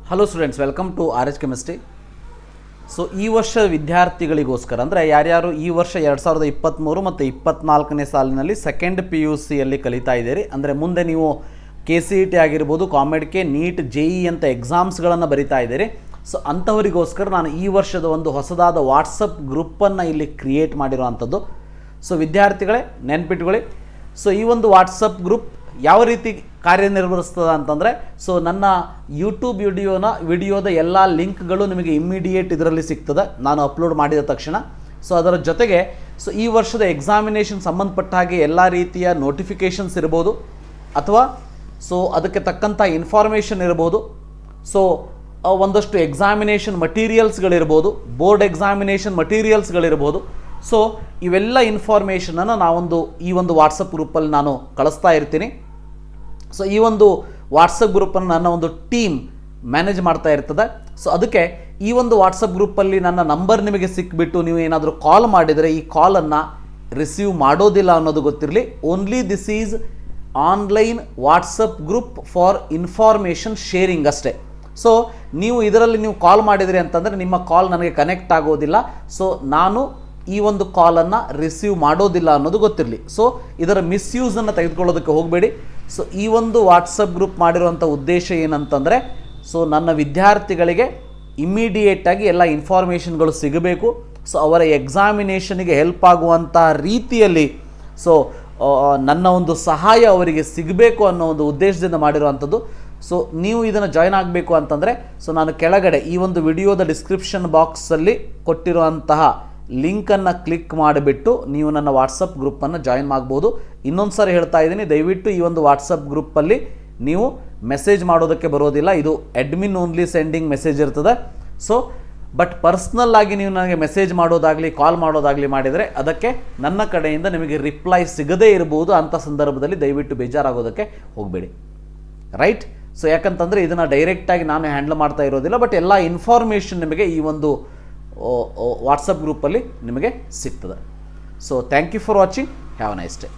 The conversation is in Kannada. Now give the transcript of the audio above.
Hello students, welcome to Rhchemistry. So ಈ ವರ್ಷ ವಿದ್ಯಾರ್ಥಿಗಳಿಗೋಸ್ಕರ ಅಂದರೆ ಯಾರ್ಯಾರು ಈ ವರ್ಷ 2023 ಮತ್ತು 24ನೇ ಸಾಲಿನಲ್ಲಿ ಸೆಕೆಂಡ್ PUCಯಲ್ಲಿ ಕಲಿತಾ ಇದ್ದೀರಿ, ಅಂದರೆ ಮುಂದೆ ನೀವು KCET ಆಗಿರ್ಬೋದು, ಕಾಮೆಡ್ಗೆ, ನೀಟ್, JEE ಅಂತ ಎಕ್ಸಾಮ್ಸ್ಗಳನ್ನು ಬರಿತಾ ಇದ್ದೀರಿ. ಸೊ ಅಂಥವರಿಗೋಸ್ಕರ ನಾನು ಈ ವರ್ಷದ ಒಂದು ಹೊಸದಾದ ವಾಟ್ಸಪ್ ಗ್ರೂಪನ್ನು ಇಲ್ಲಿ ಕ್ರಿಯೇಟ್ ಮಾಡಿರೋವಂಥದ್ದು. ಸೊ ವಿದ್ಯಾರ್ಥಿಗಳೇ ನೆನ್ಪಿಟ್ಕೊಳ್ಳಿ, ಸೊ ಈ ಒಂದು ವಾಟ್ಸಪ್ ಗ್ರೂಪ್ ಯಾವ ರೀತಿ ಕಾರ್ಯನಿರ್ವಹಿಸ್ತದೆ ಅಂತಂದರೆ, ಸೊ ನನ್ನ ಯೂಟ್ಯೂಬ್ ವಿಡಿಯೋದ ಎಲ್ಲ ಲಿಂಕ್ಗಳು ನಿಮಗೆ ಇಮ್ಮಿಡಿಯೇಟ್ ಇದರಲ್ಲಿ ಸಿಗ್ತದೆ ನಾನು ಅಪ್ಲೋಡ್ ಮಾಡಿದ ತಕ್ಷಣ. ಸೊ ಅದರ ಜೊತೆಗೆ ಸೊ ಈ ವರ್ಷದ ಎಕ್ಸಾಮಿನೇಷನ್ ಸಂಬಂಧಪಟ್ಟ ಹಾಗೆ ಎಲ್ಲ ರೀತಿಯ ನೋಟಿಫಿಕೇಷನ್ಸ್ ಇರ್ಬೋದು, ಅಥವಾ ಸೊ ಅದಕ್ಕೆ ತಕ್ಕಂಥ ಇನ್ಫಾರ್ಮೇಷನ್ ಇರ್ಬೋದು, ಸೊ ಒಂದಷ್ಟು ಎಕ್ಸಾಮಿನೇಷನ್ ಮಟೀರಿಯಲ್ಸ್ಗಳಿರ್ಬೋದು, ಬೋರ್ಡ್ ಎಕ್ಸಾಮಿನೇಷನ್ ಮಟೀರಿಯಲ್ಸ್ಗಳಿರ್ಬೋದು. ಸೊ ಇವೆಲ್ಲ ಇನ್ಫಾರ್ಮೇಷನನ್ನು ಈ ಒಂದು ವಾಟ್ಸಪ್ ಗ್ರೂಪಲ್ಲಿ ನಾನು ಕಳಿಸ್ತಾ ಇರ್ತೀನಿ. ಸೊ ಈ ಒಂದು ವಾಟ್ಸಪ್ ಗ್ರೂಪನ್ನು ನನ್ನ ಒಂದು ಟೀಮ್ ಮ್ಯಾನೇಜ್ ಮಾಡ್ತಾ ಇರ್ತದೆ. ಸೊ ಅದಕ್ಕೆ ಈ ಒಂದು ವಾಟ್ಸಪ್ ಗ್ರೂಪಲ್ಲಿ ನನ್ನ ನಂಬರ್ ನಿಮಗೆ ಸಿಕ್ಬಿಟ್ಟು ನೀವು ಏನಾದರೂ ಕಾಲ್ ಮಾಡಿದರೆ ಈ ಕಾಲನ್ನು ರಿಸೀವ್ ಮಾಡೋದಿಲ್ಲ ಅನ್ನೋದು ಗೊತ್ತಿರಲಿ. Only this is online WhatsApp group for information sharing ಅಷ್ಟೇ. ಸೊ ಇದರಲ್ಲಿ ನೀವು ಕಾಲ್ ಮಾಡಿದ್ರಿ ಅಂತಂದರೆ ನಿಮ್ಮ ಕಾಲ್ ನನಗೆ ಕನೆಕ್ಟ್ ಆಗೋದಿಲ್ಲ. ಸೊ ನಾನು ಈ ಒಂದು ಕಾಲನ್ನು ರಿಸೀವ್ ಮಾಡೋದಿಲ್ಲ ಅನ್ನೋದು ಗೊತ್ತಿರಲಿ. ಸೊ ಇದರ ಮಿಸ್ಯೂಸನ್ನು ತೆಗೆದುಕೊಳ್ಳೋದಕ್ಕೆ ಹೋಗಬೇಡಿ. ಸೊ ಈ ಒಂದು ವಾಟ್ಸಪ್ ಗ್ರೂಪ್ ಮಾಡಿರುವಂಥ ಉದ್ದೇಶ ಏನಂತಂದರೆ, ಸೊ ನನ್ನ ವಿದ್ಯಾರ್ಥಿಗಳಿಗೆ ಇಮ್ಮಿಡಿಯೇಟಾಗಿ ಎಲ್ಲ ಇನ್ಫಾರ್ಮೇಷನ್ಗಳು ಸಿಗಬೇಕು. ಸೊ ಅವರ ಎಕ್ಸಾಮಿನೇಷನಿಗೆ ಹೆಲ್ಪ್ ಆಗುವಂಥ ರೀತಿಯಲ್ಲಿ ಸೊ ನನ್ನ ಒಂದು ಸಹಾಯ ಅವರಿಗೆ ಸಿಗಬೇಕು ಅನ್ನೋ ಒಂದು ಉದ್ದೇಶದಿಂದ ಮಾಡಿರುವಂಥದ್ದು. ಸೊ ನೀವು ಇದನ್ನು ಜಾಯ್ನ್ ಆಗಬೇಕು ಅಂತಂದರೆ, ಸೊ ನಾನು ಕೆಳಗಡೆ ಈ ಒಂದು ವಿಡಿಯೋದ ಡಿಸ್ಕ್ರಿಪ್ಷನ್ ಬಾಕ್ಸಲ್ಲಿ ಕೊಟ್ಟಿರುವಂತಹ ಲಿಂಕನ್ನು ಕ್ಲಿಕ್ ಮಾಡಿಬಿಟ್ಟು ನೀವು ನನ್ನ ವಾಟ್ಸಪ್ ಗ್ರೂಪನ್ನು ಜಾಯಿನ್ ಮಾಡ್ಬೋದು. ಇನ್ನೊಂದು ಸಾರಿ ಹೇಳ್ತಾ ಇದ್ದೀನಿ, ದಯವಿಟ್ಟು ಈ ಒಂದು ವಾಟ್ಸಪ್ ಗ್ರೂಪಲ್ಲಿ ನೀವು ಮೆಸೇಜ್ ಮಾಡೋದಕ್ಕೆ ಬರೋದಿಲ್ಲ. ಇದು ಅಡ್ಮಿನ್ ಓನ್ಲಿ ಸೆಂಡಿಂಗ್ ಮೆಸೇಜ್ ಇರ್ತದೆ. ಸೊ ಬಟ್ ಪರ್ಸ್ನಲ್ ಆಗಿ ನೀವು ನನಗೆ ಮೆಸೇಜ್ ಮಾಡೋದಾಗಲಿ ಕಾಲ್ ಮಾಡೋದಾಗಲಿ ಮಾಡಿದರೆ ಅದಕ್ಕೆ ನನ್ನ ಕಡೆಯಿಂದ ನಿಮಗೆ ರಿಪ್ಲೈ ಸಿಗದೇ ಇರ್ಬೋದು. ಅಂಥ ಸಂದರ್ಭದಲ್ಲಿ ದಯವಿಟ್ಟು ಬೇಜಾರಾಗೋದಕ್ಕೆ ಹೋಗಬೇಡಿ, ರೈಟ್? ಸೊ ಯಾಕಂತಂದರೆ ಇದನ್ನು ಡೈರೆಕ್ಟಾಗಿ ನಾನು ಹ್ಯಾಂಡಲ್ ಮಾಡ್ತಾ ಇರೋದಿಲ್ಲ, ಬಟ್ ಎಲ್ಲ ಇನ್ಫಾರ್ಮೇಷನ್ ನಿಮಗೆ ಈ ಒಂದು ವಾಟ್ಸಪ್ ಗ್ರೂಪಲ್ಲಿ ನಿಮಗೆ ಸಿಗ್ತದೆ. So thank you for watching. Have a nice day.